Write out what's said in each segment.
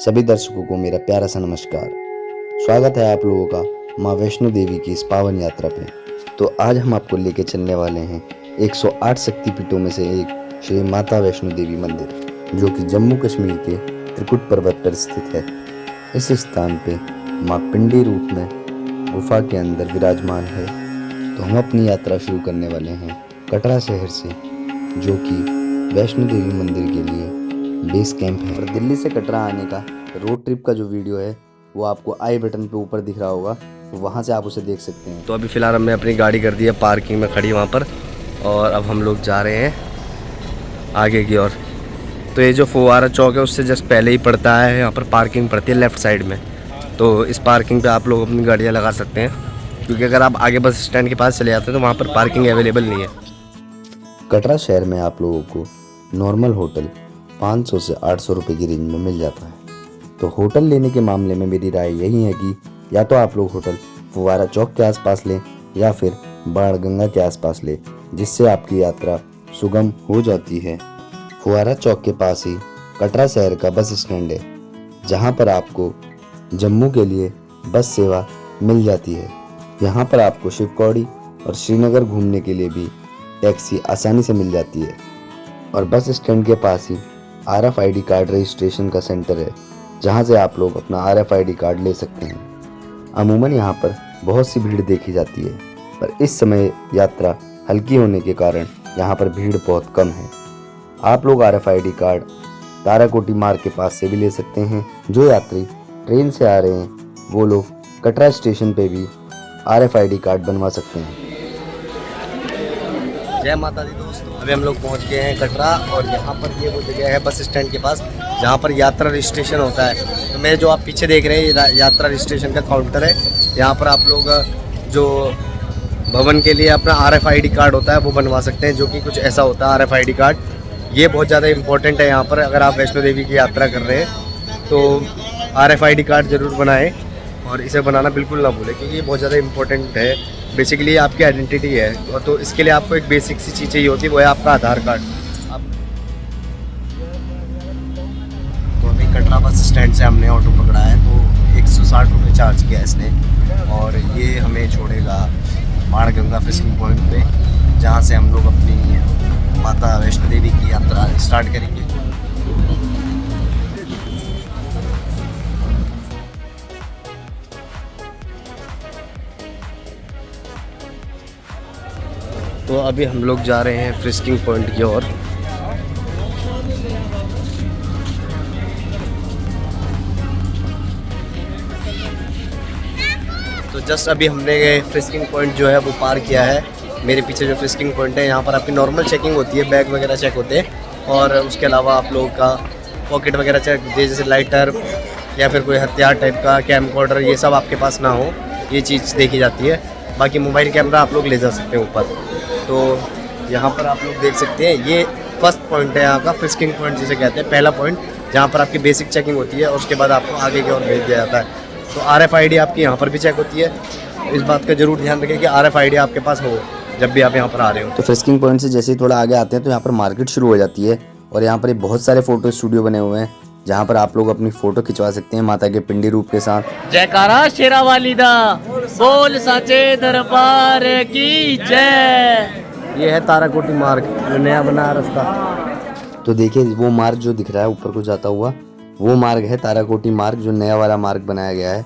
सभी दर्शकों को मेरा प्यारा सा नमस्कार। स्वागत है आप लोगों का माँ वैष्णो देवी की इस पावन यात्रा पे। तो आज हम आपको लेके चलने वाले हैं 108 शक्तिपीठों में से एक श्री माता वैष्णो देवी मंदिर, जो कि जम्मू कश्मीर के त्रिकुट पर्वत पर स्थित है। इस स्थान पे माँ पिंडी रूप में गुफा के अंदर विराजमान है। तो हम अपनी यात्रा शुरू करने वाले हैं कटरा शहर से, जो कि वैष्णो देवी मंदिर के लिए बेस कैंप है। और दिल्ली से कटरा आने का रोड ट्रिप का जो वीडियो है वो आपको आई बटन पे ऊपर दिख रहा होगा, तो वहाँ से आप उसे देख सकते हैं। तो अभी फ़िलहाल हमने अपनी गाड़ी कर दी है पार्किंग में खड़ी वहाँ पर, और अब हम लोग जा रहे हैं आगे की ओर। तो ये जो फुवारा चौक है उससे जस्ट पहले ही पड़ता है, यहाँ पर पार्किंग पड़ती है लेफ़्ट साइड में। तो इस पार्किंग पे आप लोग अपनी गाड़ियाँ लगा सकते हैं, क्योंकि अगर आप आगे बस स्टैंड के पास चले जाते हैं तो वहाँ पर पार्किंग अवेलेबल नहीं है। कटरा शहर में आप लोगों को नॉर्मल होटल 500 से 800 रुपये की रेंज में मिल जाता है। तो होटल लेने के मामले में मेरी राय यही है कि या तो आप लोग होटल फुवारा चौक के आसपास लें या फिर बाणगंगा के आसपास लें, जिससे आपकी यात्रा सुगम हो जाती है। फुवारा चौक के पास ही कटरा शहर का बस स्टैंड है, जहां पर आपको जम्मू के लिए बस सेवा मिल जाती है। यहाँ पर आपको शिवकौड़ी और श्रीनगर घूमने के लिए भी टैक्सी आसानी से मिल जाती है। और बस स्टैंड के पास ही RFID कार्ड रजिस्ट्रेशन का सेंटर है, जहां से आप लोग अपना RFID कार्ड ले सकते हैं। अमूमन यहाँ पर बहुत सी भीड़ देखी जाती है, पर इस समय यात्रा हल्की होने के कारण यहाँ पर भीड़ बहुत कम है। आप लोग RFID कार्ड ताराकोटी मार्ग के पास से भी ले सकते हैं। जो यात्री ट्रेन से आ रहे हैं वो लोग कटरा स्टेशन पे भी RFID कार्ड बनवा सकते हैं। जय माता दी दोस्तों, अभी हम लोग पहुंच गए हैं कटरा, और यहाँ पर ये वो जगह है बस स्टैंड के पास जहाँ पर यात्रा रजिस्ट्रेशन होता है। तो मैं जो आप पीछे देख रहे हैं ये यात्रा रजिस्ट्रेशन का काउंटर है। यहाँ पर आप लोग जो भवन के लिए अपना RFID कार्ड होता है वो बनवा सकते हैं, जो कि कुछ ऐसा होता है RFID कार्ड। ये बहुत ज़्यादा इंपॉर्टेंट है यहाँ पर। अगर आप वैष्णो देवी की यात्रा कर रहे हैं तो RFID कार्ड ज़रूर बनाएँ, और इसे बनाना बिल्कुल ना भूलें, क्योंकि ये बहुत ज़्यादा इंपॉर्टेंट है। बेसिकली आपकी आइडेंटिटी है, और तो इसके लिए आपको एक बेसिक सी चीज़ चाहिए होती है, वो है आपका आधार कार्ड। तो अभी कटरा बस स्टैंड से हमने ऑटो पकड़ा है, तो 160 रुपये चार्ज किया इसने, और ये हमें छोड़ेगा बाणगंगा फिशिंग पॉइंट पे, जहाँ से हम लोग अपनी माता वैष्णो देवी की यात्रा स्टार्ट करेंगे। तो अभी हम लोग जा रहे हैं फ्रिस्किंग पॉइंट की ओर। तो जस्ट अभी हमने फ्रिस्किंग पॉइंट जो है वो पार किया है। मेरे पीछे जो फ्रिस्किंग पॉइंट है, यहाँ पर आपकी नॉर्मल चेकिंग होती है, बैग वगैरह चेक होते हैं, और उसके अलावा आप लोगों का पॉकेट वगैरह चेक होती है, जैसे लाइटर या फिर कोई हथियार टाइप का, कैमकॉर्डर, ये सब आपके पास ना हो, ये चीज़ देखी जाती है। बाकी मोबाइल कैमरा आप लोग ले जा सकते हैं ऊपर। तो यहाँ पर आप लोग देख सकते हैं, ये फर्स्ट पॉइंट है यहाँ का, फ्रिस्किंग पॉइंट जिसे कहते हैं, पहला पॉइंट, जहाँ पर आपकी बेसिक चेकिंग होती है, और उसके बाद आपको आगे की ओर भेज दिया जाता है। तो RFID आपकी यहाँ पर भी चेक होती है। इस बात का जरूर ध्यान रखें कि RFID आपके पास हो जब भी आप यहाँ पर आ रहे हो। तो फ्रिस्किंग पॉइंट से जैसे ही थोड़ा आगे आते हैं तो यहाँ पर मार्केट शुरू हो जाती है, और यहाँ पर ये बहुत सारे फोटो स्टूडियो बने हुए हैं, जहाँ पर आप लोग अपनी फ़ोटो खिंचवा सकते हैं माता के पिंडी रूप के साथ। जयकारा शेरा वाली दा, बोल साचे दरबार की जय। ये है ताराकोटी मार्ग, जो नया बना है रास्ता। तो देखिए वो मार्ग जो दिख रहा है ऊपर को जाता हुआ, वो मार्ग है ताराकोटी मार्ग, जो नया वाला मार्ग बनाया गया है।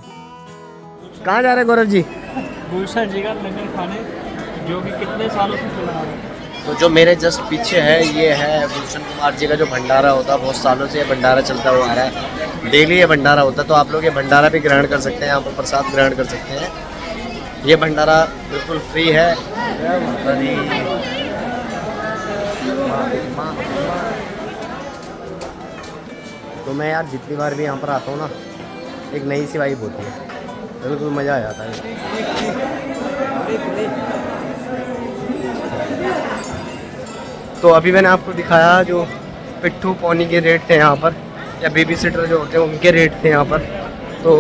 कहाँ जा रहे हैं गौरव जी? भूषण जी का लंगर खाने, जो कि कितने सालों से चला आ रहा है। तो जो मेरे जस्ट पीछे है ये है भूषण कुमार जी का जो भंडारा होता है, बहुत सालों से ये भंडारा चलता हुआ आ रहा है। डेली ये भंडारा होता है, तो आप लोग ये भंडारा भी ग्रहण कर सकते हैं, यहाँ पर प्रसाद ग्रहण कर सकते हैं। ये भंडारा बिल्कुल फ्री है। तो मैं यार जितनी बार भी यहाँ पर आता हूँ ना, एक नई सी वाइब होती है, बिल्कुल मज़ा आ जाता है। तो अभी मैंने आपको दिखाया जो पिट्ठू पौनी के रेट थे यहाँ पर, या बेबी सिटर जो होते हैं उनके रेट थे यहाँ पर, तो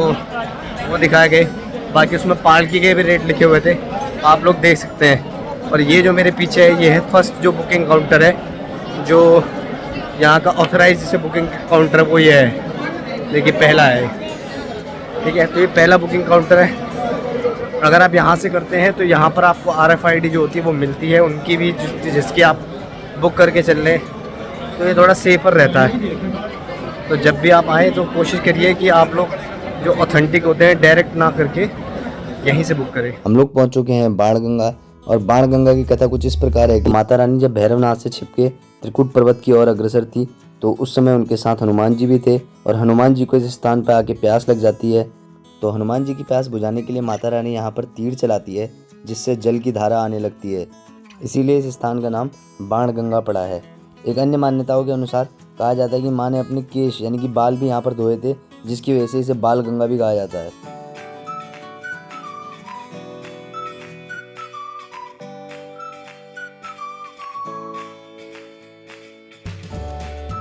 वो दिखाए गए। बाकी उसमें पालकी के भी रेट लिखे हुए थे, आप लोग देख सकते हैं। और ये जो मेरे पीछे है ये है फर्स्ट जो बुकिंग काउंटर है, जो यहाँ का ऑथराइज से बुकिंग काउंटर वो ये है। देखिए पहला है, ठीक है। तो ये पहला बुकिंग काउंटर है। अगर आप यहाँ से करते हैं तो यहाँ पर आपको RFID जो होती है वो मिलती है, उनकी भी जिसकी आप बुक करके चल लें, तो ये थोड़ा सेफ़र रहता है। तो जब भी आप आएँ तो कोशिश करिए कि आप लोग जो ऑथेंटिक होते हैं डायरेक्ट ना करके यहीं से बुक करें। हम लोग पहुंच चुके हैं बाणगंगा, और बाणगंगा की कथा कुछ इस प्रकार है कि माता रानी जब भैरवनाथ से छिपके त्रिकुट पर्वत की ओर अग्रसर थी, तो उस समय उनके साथ हनुमान जी भी थे, और हनुमान जी को इस स्थान पर आके प्यास लग जाती है। तो हनुमान जी की प्यास बुझाने के लिए माता रानी यहाँ पर तीर चलाती है, जिससे जल की धारा आने लगती है। इसीलिए इस स्थान का नाम बाणगंगा पड़ा है। एक अन्य मान्यताओं के अनुसार कहा जाता है कि माँ ने अपने केश यानी कि बाल भी यहाँ पर धोए थे, जिसकी वजह से इसे बाल गंगा भी कहा जाता है।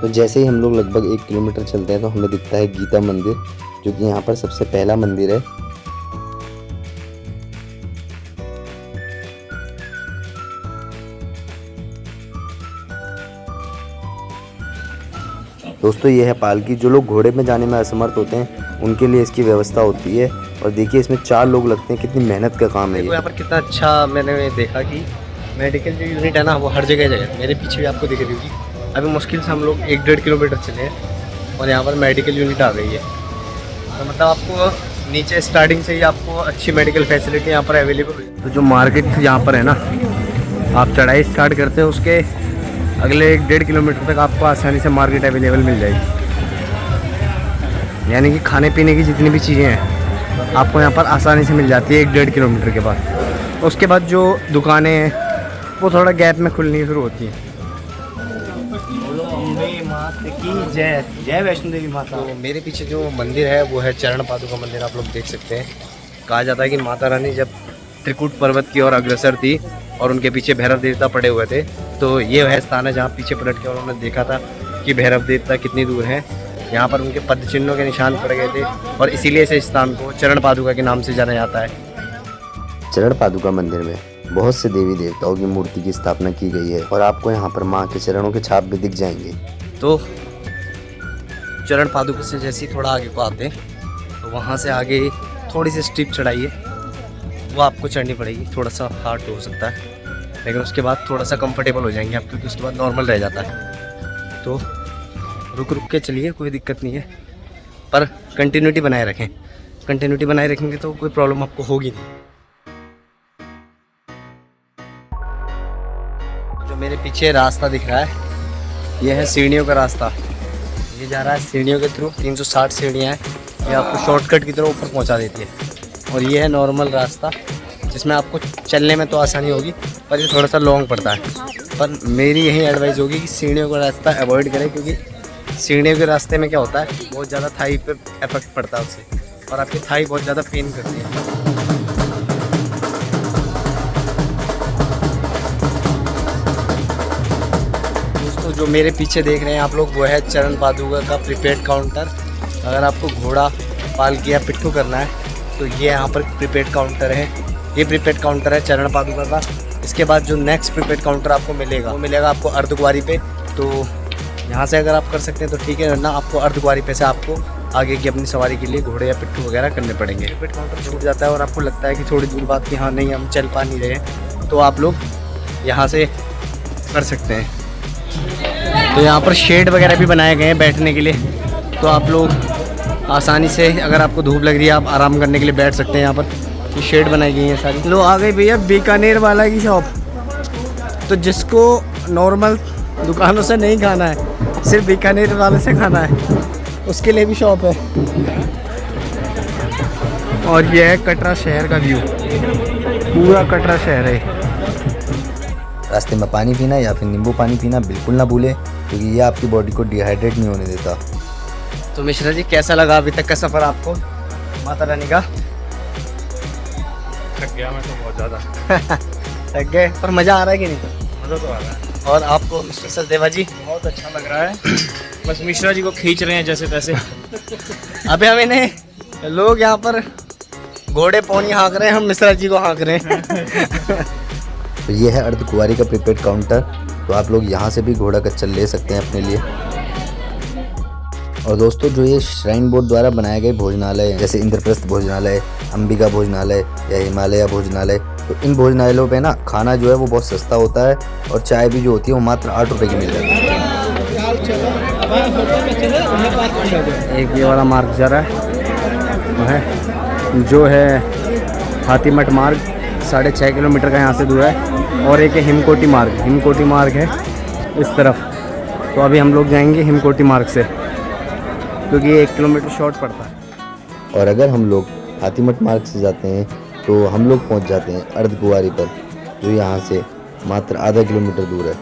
तो जैसे ही हम लोग लगभग 1 किलोमीटर चलते हैं तो हमें दिखता है गीता मंदिर, जो कि यहाँ पर सबसे पहला मंदिर है। दोस्तों ये है पालकी। जो लोग घोड़े में जाने में असमर्थ होते हैं उनके लिए इसकी व्यवस्था होती है, और देखिए इसमें 4 लोग लगते हैं। कितनी मेहनत का काम है ये। यहाँ पर कितना अच्छा मैंने देखा कि मेडिकल जो यूनिट है ना वो हर जगह जगह, मेरे पीछे भी आपको दिख रही होगी। अभी मुश्किल से हम लोग 1-1.5 किलोमीटर चले हैं और यहाँ पर मेडिकल यूनिट आ गई है। तो मतलब आपको नीचे स्टार्टिंग से ही आपको अच्छी मेडिकल फैसिलिटी यहाँ पर अवेलेबल है। तो जो मार्केट यहाँ पर है ना, आप चढ़ाई स्टार्ट करते हैं उसके अगले 1-1.5 किलोमीटर तक आपको आसानी से मार्केट अवेलेबल मिल जाएगी। यानी कि खाने पीने की जितनी भी चीज़ें हैं आपको यहाँ पर आसानी से मिल जाती है 1-1.5 किलोमीटर के बाद। उसके बाद जो दुकानें हैं वो थोड़ा गैप में खुलनी शुरू होती हैं। बोलो अम्बे माता की जय, जय वैष्णो देवी माता। तो मेरे पीछे जो मंदिर है वो है चरण पादुका मंदिर, आप लोग देख सकते हैं। कहा जाता है कि माता रानी जब त्रिकुट पर्वत की ओर अग्रसर थी और उनके पीछे भैरव देवता पड़े हुए थे, तो ये वह स्थान है जहाँ पीछे पलट के उन्होंने देखा था कि भैरव देवता कितनी दूर हैं। यहाँ पर उनके पद चिन्हों के निशान पड़ गए थे, और इसीलिए इस स्थान को चरण पादुका के नाम से जाना जाता है। चरण पादुका मंदिर में बहुत से देवी देवताओं की मूर्ति की स्थापना की गई है, और आपको यहाँ पर माँ के चरणों के छाप भी दिख जाएंगे। तो चरण पादुका से जैसे ही थोड़ा आगे को आते हैं तो वहाँ से आगे थोड़ी सी स्टीप चढ़ाई है, वो आपको चढ़नी पड़ेगी। थोड़ा सा हार्ड हो सकता है, लेकिन उसके बाद थोड़ा सा कंफर्टेबल हो जाएंगे आप, क्योंकि उसके बाद नॉर्मल रह जाता है। तो रुक रुक के चलिए, कोई दिक्कत नहीं है, पर कंटिन्यूटी बनाए रखें। कंटिन्यूटी बनाए रखेंगे तो कोई प्रॉब्लम आपको होगी नहीं। जो मेरे पीछे रास्ता दिख रहा है ये है सीढ़ियों का रास्ता। ये जा रहा है सीढ़ियों के थ्रू, 360 सीढ़ियाँ हैं, ये आपको शॉर्टकट की तरह ऊपर पहुंचा देती है। और ये है नॉर्मल रास्ता, जिसमें आपको चलने में तो आसानी होगी, पर ये थोड़ा सा लॉन्ग पड़ता है। पर मेरी यही एडवाइस होगी कि सीढ़ियों का रास्ता अवॉइड करें, क्योंकि सीढ़ियों के रास्ते में क्या होता है, बहुत ज़्यादा थाई पे इफेक्ट पड़ता है उससे, और आपकी थाई बहुत ज़्यादा पेन करती है। दोस्तों जो मेरे पीछे देख रहे हैं आप लोग, वो है चरण पादुका का प्रीपेड काउंटर। अगर आपको घोड़ा पालकी या पिट्ठू करना है तो ये यहाँ पर प्रीपेड काउंटर है। ये प्रीपेड काउंटर है चरण पादुका का। इसके बाद जो नेक्स्ट प्रीपेड काउंटर आपको मिलेगा वो मिलेगा आपको अर्धकुंवारी पे। तो यहाँ से अगर आप कर सकते हैं तो ठीक है, वरना आपको अर्धकुंवारी पे से आपको आगे की अपनी सवारी के लिए घोड़े या पिट्ठू वगैरह करने पड़ेंगे। प्रीपेड काउंटर छूट जाता है और आपको लगता है कि थोड़ी दूर बाद कि हाँ नहीं हम चल पा नहीं रहे, तो आप लोग यहाँ से कर सकते हैं। तो यहाँ पर शेड वगैरह भी बनाए गए हैं बैठने के लिए, तो आप लोग आसानी से, अगर आपको धूप लग रही है, आप आराम करने के लिए बैठ सकते हैं। यहाँ पर ये शेड बनाई गई है सारी। लो आ गई भैया बीकानेर वाला की शॉप। तो जिसको नॉर्मल दुकानों से नहीं खाना है, सिर्फ बीकानेर वाले से खाना है, उसके लिए भी शॉप है। और ये है कटरा शहर का व्यू, पूरा कटरा शहर है। रास्ते में पानी पीना या फिर नींबू पानी पीना बिल्कुल ना भूले, क्योंकि ये आपकी बॉडी को डिहाइड्रेट नहीं होने देता। तो मिश्रा जी कैसा लगा अभी तक का सफ़र आपको माता रानी का? थक गया मैं तो बहुत ज़्यादा। थक गए, पर मज़ा आ रहा है कि नहीं? मज़ा तो आ रहा है, और आपको मिस्टर सचदेवा जी? बहुत अच्छा लग रहा है। बस मिश्रा जी को खींच रहे हैं जैसे तैसे। अबे हम इन्हें लोग यहाँ पर घोड़े पौनी हाँक रहे हैं, हम मिश्रा जी को हाँक रहे हैं। तो ये है अर्धकुंवारी का प्रीपेड काउंटर। तो आप लोग यहाँ से भी घोड़ा कच्चल ले सकते हैं अपने लिए। और दोस्तों जो ये श्राइन बोर्ड द्वारा बनाए गए भोजनालय हैं, जैसे इंद्रप्रस्थ भोजनालय, अंबिका भोजनालय या हिमालय भोजनालय, तो इन भोजनालयों पे ना खाना जो है वो बहुत सस्ता होता है और चाय भी जो होती है वो मात्र 8 रुपये की मिल जाती है। एक ये वाला मार्ग जा रहा है जो है हाथीमठ मार्ग, 6.5 किलोमीटर का यहाँ से दूर है। और एक है हिमकोटी मार्ग है इस तरफ। तो अभी हम लोग जाएंगे हिमकोटी मार्ग से, क्योंकि ये 1 किलोमीटर शॉर्ट पड़ता है। और अगर हम लोग हाथीमठ मार्ग से जाते हैं तो हम लोग पहुंच जाते हैं अर्धकुंवारी पर, जो यहाँ से मात्र आधा किलोमीटर दूर है।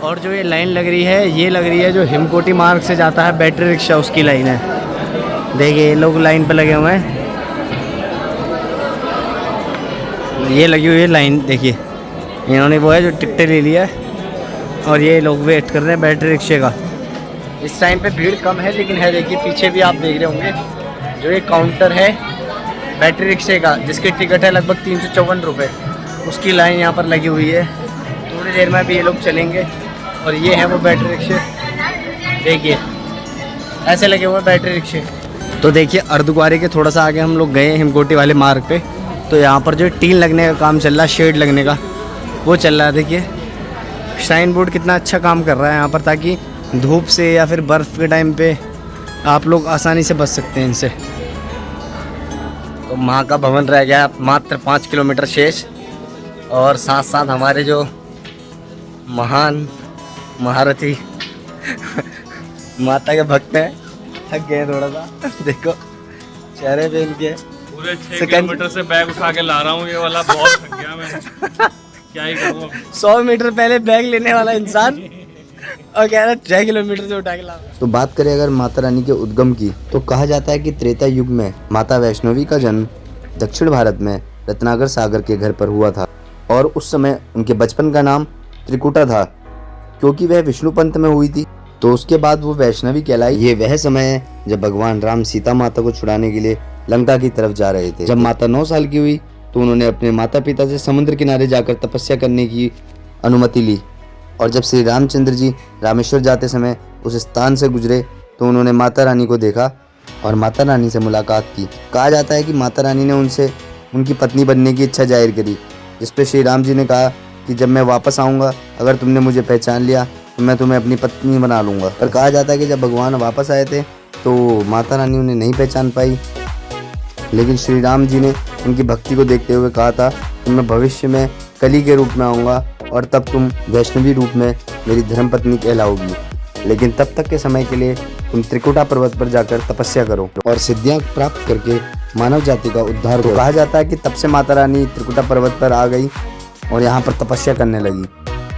और जो ये लाइन लग रही है, ये लग रही है जो हिमकोटी मार्ग से जाता है बैटरी रिक्शा, उसकी लाइन है। देखिए ये लोग लाइन पे लगे हुए हैं, ये लगी हुई है लाइन। देखिए इन्होंने वो है जो टिकटें ले लिया है और ये लोग वेट कर रहे हैं बैटरी रिक्शे का। इस टाइम पे भीड़ कम है, लेकिन है। देखिए पीछे भी आप देख रहे होंगे जो ये काउंटर है बैटरी रिक्शे का, जिसकी टिकट है लगभग 354 रुपये, उसकी लाइन यहाँ पर लगी हुई है। थोड़ी देर में भी ये लोग चलेंगे। और ये है वो बैटरी रिक्शे, देखिए ऐसे लगे हुए बैटरी रिक्शे। तो देखिए अर्धकुंवारी के थोड़ा सा आगे हम लोग गए हिमकोटी वाले मार्ग पे, तो यहाँ पर जो टीन लगने का काम चल रहा है, शेड लगने का वो चल रहा है। देखिए श्राइन बोर्ड कितना अच्छा काम कर रहा है यहाँ पर, ताकि धूप से या फिर बर्फ़ के टाइम पे आप लोग आसानी से बच सकते हैं इनसे। तो माँ का भवन रह गया मात्र 5 किलोमीटर शेष। और साथ साथ हमारे जो महान महारथी माता के भक्त हैं, थक गए थोड़ा सा। देखो चेहरे पे इनके पूरे 6 किलोमीटर से बैग उठा के ला रहा हूँ, ये वाला बहुत थक गया मैं। क्या ही करूँ। 100 मीटर पहले बैग लेने वाला इंसान और कह रहा है 6 किलोमीटर से उठा के ला। तो बात करें अगर माता रानी के उद्गम की, तो कहा जाता है कि त्रेता युग में माता वैष्णवी का जन्म दक्षिण भारत में रत्नाकर सागर के घर पर हुआ था। और उस समय उनके बचपन का नाम त्रिकुटा था, क्योंकि वह विष्णु पंथ में हुई थी। तो उसके बाद वो वैष्णवी कहलाई। ये वह समय है जब भगवान राम सीता माता को छुड़ाने के लिए लंका की तरफ जा रहे थे। जब माता 9 साल की हुई तो उन्होंने अपने माता पिता से समुद्र किनारे जाकर तपस्या करने की अनुमति ली। और जब श्री रामचंद्र जी रामेश्वर जाते समय उस स्थान से गुजरे तो उन्होंने माता रानी को देखा और माता रानी से मुलाकात की। कहा जाता है कि माता रानी ने उनसे उनकी पत्नी बनने की इच्छा जाहिर करी, जिस पे श्री राम जी ने कहा कि जब मैं वापस आऊँगा, अगर तुमने मुझे पहचान लिया तो मैं तुम्हें अपनी पत्नी बना लूँगा। पर कहा जाता है कि जब भगवान वापस आए थे तो माता रानी उन्हें नहीं पहचान पाई, लेकिन श्री राम जी ने उनकी भक्ति को देखते हुए कहा था कि मैं भविष्य में कली के रूप में आऊँगा और तब तुम वैष्णवी रूप में मेरी धर्मपत्नी कहलाओगी, लेकिन तब तक के समय के लिए तुम त्रिकुटा पर्वत पर जाकर तपस्या करो और सिद्धियां प्राप्त करके मानव जाति का उद्धार करो। कहा जाता है कि तब से माता रानी त्रिकुटा पर्वत पर आ गई और यहाँ पर तपस्या करने लगी।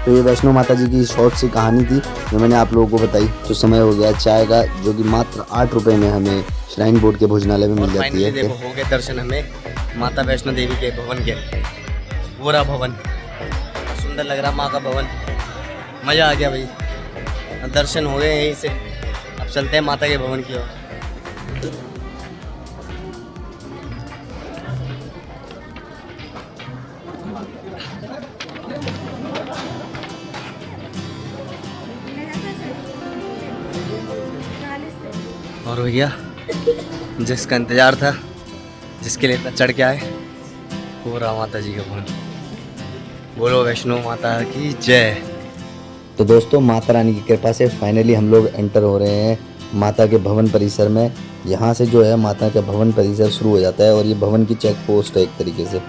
तो ये वैष्णो माता जी की शॉर्ट सी कहानी थी जो मैंने आप लोगों को बताई। तो समय हो गया चाय का, जो कि मात्र 8 रुपये में हमें श्राइन बोर्ड के भोजनालय में मिल जाती है। देखो हो गए दर्शन हमें माता वैष्णो देवी के भवन के, पूरा भवन सुंदर लग रहा, माँ का भवन, मज़ा आ गया भाई। दर्शन हो गए यहीं से, अब चलते हैं माता के भवन की ओर। और भैया जिसका इंतज़ार था, जिसके लिए इतना चढ़ के आए, हो रहा माता जी का भवन। बोलो वैष्णो माता की जय। तो दोस्तों माता रानी की कृपा से फाइनली हम लोग एंटर हो रहे हैं माता के भवन परिसर में। यहाँ से जो है माता का भवन परिसर शुरू हो जाता है और ये भवन की चेक पोस्ट है एक तरीके से।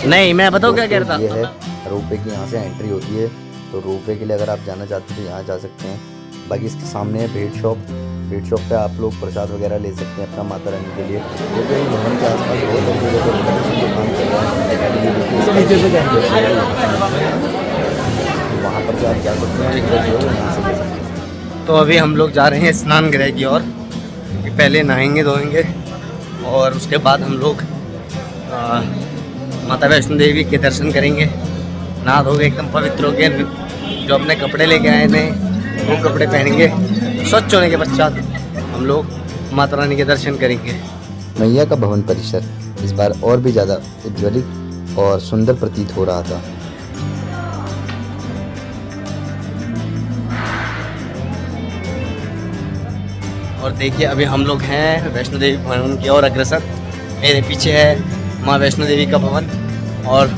नहीं मैं बताऊँ क्या कह रहा था, ये है रोपवे की, यहाँ से एंट्री होती है। तो रोपवे के लिए अगर आप जाना चाहते हैं तो यहाँ जा सकते हैं। बाकी इसके सामने है भेंट शॉप, भेंट शॉप पे आप लोग प्रसाद वगैरह ले सकते हैं अपना माता रानी के लिए। क्योंकि भवन के आसपास बहुत सारी जगह पर दुकान चल रहा है, वहाँ पर से आप जा सकते हैं, इधर जो है यहाँ से ले सकते हैं। तो अभी हम लोग जा रहे हैं स्नान गृह की ओर। पहले नहाएंगे धोएंगे और उसके बाद हम लोग माता वैष्णो देवी के दर्शन करेंगे। नहा धोके एकदम पवित्र होके जो अपने कपड़े लेके आए थे वो कपड़े पहनेंगे। स्वच्छ होने के पश्चात हम लोग माता रानी के दर्शन करेंगे। मैया का भवन परिसर इस बार और भी ज़्यादा उज्ज्वलित और सुंदर प्रतीत हो रहा था। और देखिए अभी हम लोग हैं वैष्णो देवी भवन की ओर अग्रसर। मेरे पीछे है माँ वैष्णो देवी का भवन और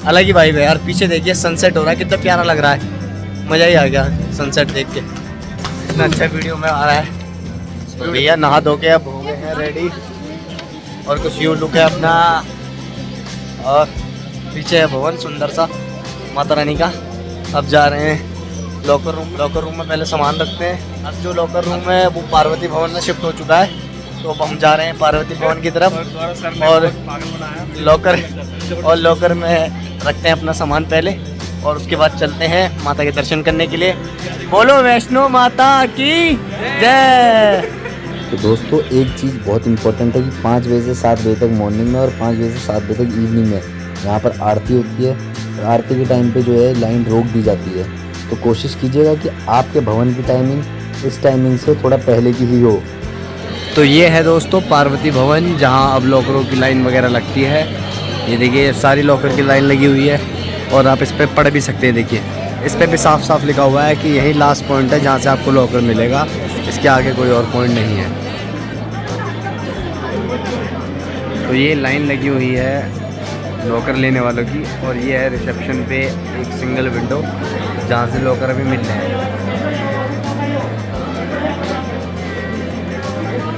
अलग ही वाइब है यार। पीछे देखिए सनसेट हो रहा है, कितना प्यारा लग रहा है, मज़ा ही आ गया सनसेट देख के। इतना अच्छा वीडियो में आ रहा है। तो भैया नहा धो के अब हो गए हैं रेडी और कुछ यूँ लुक है अपना। और पीछे है भवन सुंदर सा माता रानी का। अब जा रहे हैं लॉकर रूम। लॉकर रूम में पहले सामान रखते हैं। अब जो लॉकर रूम है वो पार्वती भवन में शिफ्ट हो चुका है, तो अब हम जा रहे हैं पार्वती भवन की तरफ। और लॉकर में रखते हैं अपना सामान पहले और उसके बाद चलते हैं माता के दर्शन करने के लिए। बोलो वैष्णो माता की जय। तो दोस्तों एक चीज़ बहुत इंपॉर्टेंट है कि 5 बजे से 7 बजे तक मॉर्निंग में और 5 बजे से 7 बजे तक इवनिंग में यहाँ पर आरती होती है। और आरती के टाइम पे जो है लाइन रोक दी जाती है, तो कोशिश कीजिएगा कि आपके भवन की टाइमिंग इस टाइमिंग से थोड़ा पहले की ही हो। तो ये है दोस्तों पार्वती भवन, जहाँ अब लॉकरों की लाइन वगैरह लगती है। ये देखिए सारी लॉकर की लाइन लगी हुई है और आप इस पर पढ़ भी सकते हैं। देखिए इस पर भी साफ साफ लिखा हुआ है कि यही लास्ट पॉइंट है जहाँ से आपको लॉकर मिलेगा, इसके आगे कोई और पॉइंट नहीं है। तो ये लाइन लगी हुई है लॉकर लेने वालों की और ये है रिसेप्शन पे एक सिंगल विंडो जहाँ से लॉकर अभी मिल रहे हैं।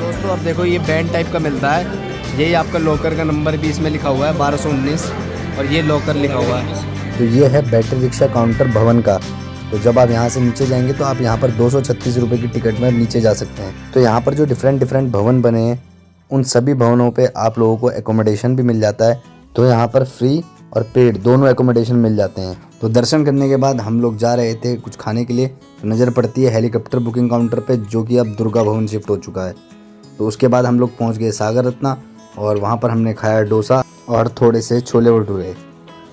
दोस्तों अब देखो ये बैंड टाइप का मिलता है। यही आपका लॉकर का नंबर भी इसमें लिखा हुआ है 1219 और ये लॉकर लिखा हुआ है। तो ये है बैटरी रिक्शा काउंटर भवन का। तो जब आप यहाँ से नीचे जाएंगे तो आप यहाँ पर 236 रुपये की टिकट में नीचे जा सकते हैं। तो यहाँ पर जो डिफरेंट भवन बने हैं उन सभी भवनों पे आप लोगों को एकोमोडेशन भी मिल जाता है। तो यहाँ पर फ्री और पेड दोनों एकोमोडेशन मिल जाते हैं। तो दर्शन करने के बाद हम लोग जा रहे थे कुछ खाने के लिए, तो नज़र पड़ती है हेलीकॉप्टर बुकिंग काउंटर पे, जो कि अब दुर्गा भवन शिफ्ट हो चुका है। तो उसके बाद हम लोग पहुँच गए सागर रत्ना और वहाँ पर हमने खाया डोसा और थोड़े से छोले भटूरे।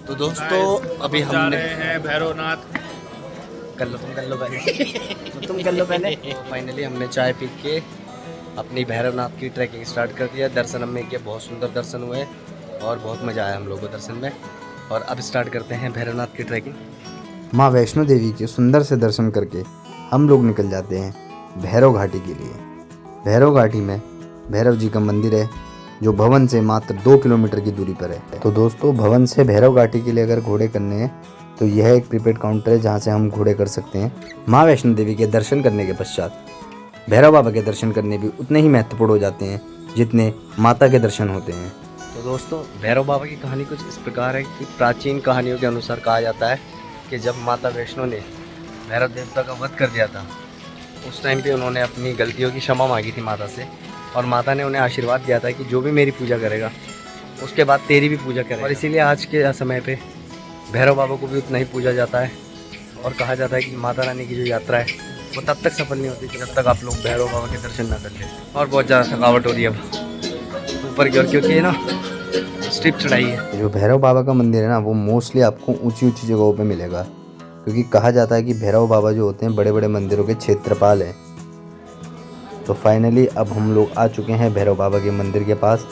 तो दोस्तों अभी जा हमने रहे हैं भैरवनाथ। कर लो तुम कर लो पहले। फाइनली हमने चाय पी के अपनी भैरवनाथ की ट्रैकिंग स्टार्ट कर दिया। दर्शन हमने किए, बहुत सुंदर दर्शन हुए और बहुत मज़ा आया हम लोगों को दर्शन में। और अब स्टार्ट करते हैं भैरवनाथ की ट्रैकिंग। माँ वैष्णो देवी के सुंदर से दर्शन करके हम लोग निकल जाते हैं भैरव घाटी के लिए। भैरव घाटी में भैरव जी का मंदिर है जो भवन से मात्र 2 किलोमीटर की दूरी पर है। तो दोस्तों भवन से भैरव घाटी के लिए अगर घोड़े करने हैं तो यह एक प्रीपेड काउंटर है जहाँ से हम घोड़े कर सकते हैं। माँ वैष्णो देवी के दर्शन करने के पश्चात भैरव बाबा के दर्शन करने भी उतने ही महत्वपूर्ण हो जाते हैं जितने माता के दर्शन होते हैं। तो दोस्तों भैरव बाबा की कहानी कुछ इस प्रकार है कि प्राचीन कहानियों के अनुसार कहा जाता है कि जब माता वैष्णो ने भैरव देवता का वध कर दिया था, उस टाइम पे उन्होंने अपनी गलतियों की क्षमा मांगी थी माता से, और माता ने उन्हें आशीर्वाद दिया था कि जो भी मेरी पूजा करेगा उसके बाद तेरी भी पूजा करेगा। और इसीलिए आज के समय पे भैरव बाबा को भी उतना ही पूजा जाता है। और कहा जाता है कि माता रानी की जो यात्रा है वो तब तक सफल नहीं होती जब तक आप लोग भैरव बाबा के दर्शन ना कर ले। और बहुत ज़्यादा थकावट हो रही है अब ऊपर की ओर, क्योंकि ना स्टिप चढ़ाई है। जो भैरव बाबा का मंदिर है ना वो मोस्टली आपको ऊंची जगहों पे मिलेगा, क्योंकि कहा जाता है कि भैरव बाबा जो होते हैं बड़े बड़े मंदिरों के क्षेत्रपाल हैं। तो फाइनली अब हम लोग आ चुके हैं भैरव बाबा के मंदिर के पास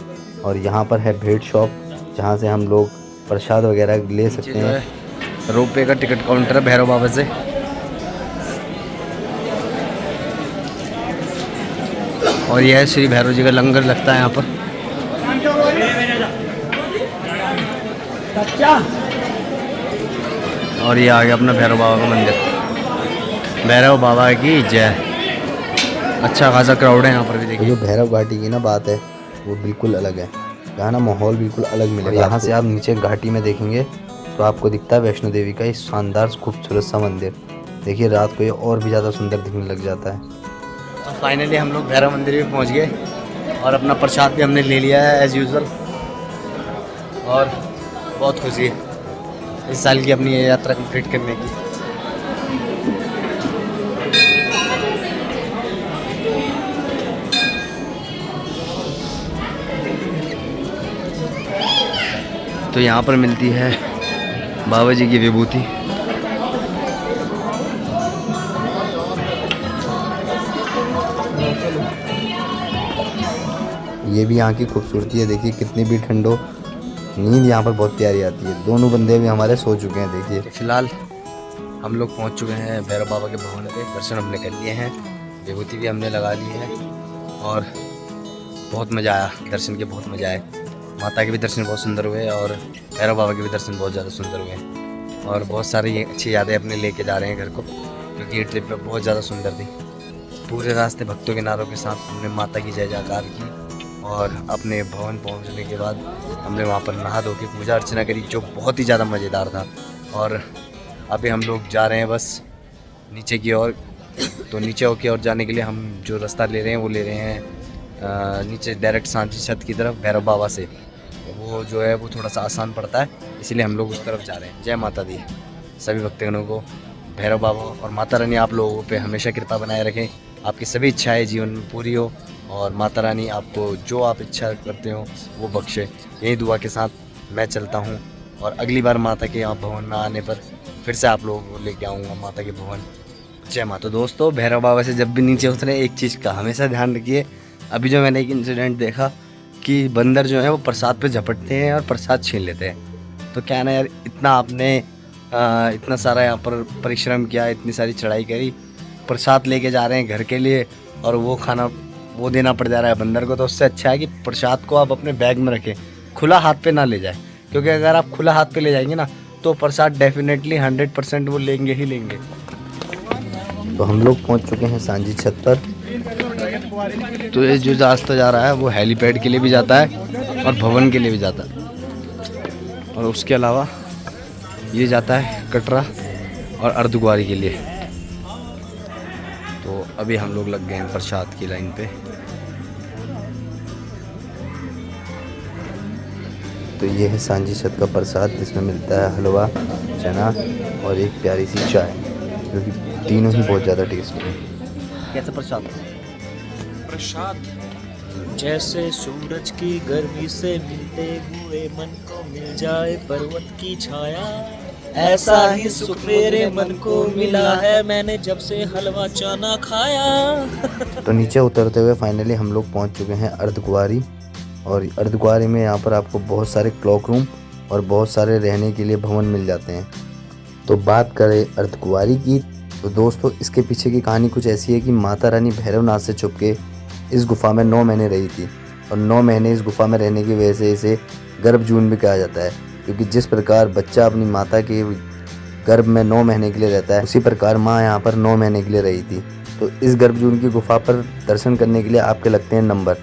और यहाँ पर है भेंट शॉप जहाँ से हम लोग प्रसाद वगैरह ले सकते हैं। रोपवे का टिकट काउंटर है भैरव बाबा से। और यह है श्री भैरव जी का लंगर लगता है यहाँ पर। और ये आ गया अपना भैरव बाबा का मंदिर। भैरव बाबा की जय। अच्छा खासा क्राउड है यहाँ पर भी देखिए। जो भैरव घाटी की ना बात है वो बिल्कुल अलग है। यहाँ ना माहौल बिल्कुल अलग मिलेगा। यहाँ से आप नीचे घाटी में देखेंगे तो आपको दिखता है वैष्णो देवी का इस शानदार खूबसूरत सा मंदिर। देखिए रात को ये और भी ज़्यादा सुंदर दिखने लग जाता है। तो फाइनली हम लोग भैरव मंदिर भी पहुंच गए और अपना प्रसाद भी हमने ले लिया है एज़ यूजुअल। और बहुत खुशी है इस साल की अपनी ये यात्रा कंप्लीट करने की। तो यहाँ पर मिलती है बाबा जी की विभूति। ये भी यहाँ की खूबसूरती है। देखिए कितनी भी ठंडो, नींद यहाँ पर बहुत प्यारी आती है। दोनों बंदे भी हमारे सो चुके हैं। देखिए फिलहाल हम लोग पहुंच चुके हैं भैरव बाबा के भवन पे। दर्शन हमने कर लिए हैं, विभूति भी हमने लगा ली है और बहुत मज़ा आया, दर्शन के बहुत मज़ा आया। माता के भी दर्शन बहुत सुंदर हुए और भैरव बाबा के भी दर्शन बहुत ज़्यादा सुंदर हुए और बहुत सारी अच्छी यादें अपने लेके जा रहे हैं घर को, क्योंकि ये ट्रिप बहुत ज़्यादा सुंदर थी। पूरे रास्ते भक्तों के नारों के साथ हमने माता की जय जयकार की और अपने भवन पहुंचने के बाद हमने वहां पर नहा धो के पूजा अर्चना करी, जो बहुत ही ज़्यादा मज़ेदार था। और अभी हम लोग जा रहे हैं बस नीचे की ओर। तो नीचे की ओर जाने के लिए हम जो रास्ता ले रहे हैं वो ले रहे हैं नीचे डायरेक्ट सांची छत की तरफ भैरव बाबा से। वो जो है वो थोड़ा सा आसान पड़ता है, इसलिए हम लोग उस तरफ जा रहे हैं। जय माता दी। सभी भक्तगणों को भैरव बाबा और माता रानी आप लोगों पे हमेशा कृपा बनाए रखें, आपकी सभी इच्छाएं जीवन में पूरी हो और माता रानी आपको जो आप इच्छा करते हो वो बख्शे। यही दुआ के साथ मैं चलता हूँ और अगली बार माता के यहाँ भवन में आने पर फिर से आप लोगों को लेके आऊँगा माता के भवन। जय माता। तो दोस्तों, भैरव बाबा से जब भी नीचे उतरे एक चीज़ का हमेशा ध्यान रखिए। अभी जो मैंने एक इंसिडेंट देखा कि बंदर जो है वो प्रसाद पे झपटते हैं और प्रसाद छीन लेते हैं। तो क्या है ना यार, इतना आपने इतना सारा यहाँ पर परिश्रम किया, इतनी सारी चढ़ाई करी, प्रसाद लेके जा रहे हैं घर के लिए और वो खाना वो देना पड़ जा रहा है बंदर को। तो उससे अच्छा है कि प्रसाद को आप अपने बैग में रखें, खुला हाथ पे ना ले जाए, क्योंकि अगर आप खुला हाथ पे ले जाएंगे ना तो प्रसाद डेफिनेटली 100% वो लेंगे ही लेंगे। तो हम लोग पहुंच चुके हैं सांची छत पर। तो ये जो रास्ता जा रहा है वो हेलीपैड के लिए भी जाता है और भवन के लिए भी जाता है, और उसके अलावा ये जाता है कटरा और अर्धकुंवारी के लिए। तो अभी हम लोग लग गए हैं प्रसाद की लाइन पे। तो ये है सांची छत का प्रसाद, जिसमें मिलता है हलवा, चना और एक प्यारी सी चाय, जो कि तीनों ही बहुत ज़्यादा टेस्टी है। कैसा प्रसाद? प्रसाद जैसे सूरज की गर्मी से मिलते हुए मन को मिल जाए पर्वत की छाया, ऐसा ही सुख मेरे मन को मिला है मैंने जब से हलवा चना खाया। तो नीचे उतरते हुए फाइनली हम लोग पहुंच चुके हैं अर्धकुंवारी। और अर्धकुंवारी में यहाँ पर आपको बहुत सारे क्लॉक रूम और बहुत सारे रहने के लिए भवन मिल जाते हैं। तो बात करें अर्धकुंवारी की, तो दोस्तों इसके पीछे की कहानी कुछ ऐसी है कि माता रानी भैरवनाथ से छुप के इस गुफा में 9 महीने रही थी, और 9 महीने इस गुफा में रहने की वजह से इसे गर्भजून भी कहा जाता है, क्योंकि जिस प्रकार बच्चा अपनी माता के गर्भ में 9 महीने के लिए रहता है, उसी प्रकार माँ यहाँ पर 9 महीने के लिए रही थी। तो इस गर्भजून की गुफा पर दर्शन करने के लिए आपके लगते हैं नंबर।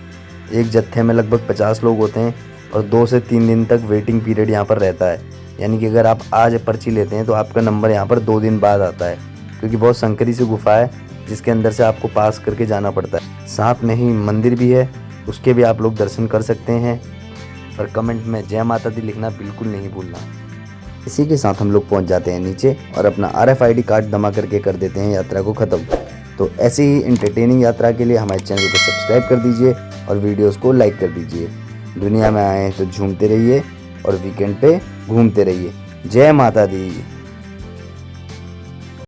एक जत्थे में लगभग 50 लोग होते हैं और 2 से 3 दिन तक वेटिंग पीरियड यहाँ पर रहता है। यानी कि अगर आप आज पर्ची लेते हैं तो आपका नंबर यहाँ पर 2 दिन बाद आता है, क्योंकि बहुत संकरी सी गुफा है जिसके अंदर से आपको पास करके जाना पड़ता है। साथ में ही मंदिर भी है, उसके भी आप लोग दर्शन कर सकते हैं। और कमेंट में जय माता दी लिखना बिल्कुल नहीं भूलना। इसी के साथ हम लोग पहुंच जाते हैं नीचे और अपना RFID कार्ड जमा करके कर देते हैं यात्रा को ख़त्म। तो ऐसी ही एंटरटेनिंग यात्रा के लिए हमारे चैनल को सब्सक्राइब कर दीजिए और वीडियोस को लाइक कर दीजिए। दुनिया में आए तो झूमते रहिए और वीकेंड पे घूमते रहिए। जय माता दी।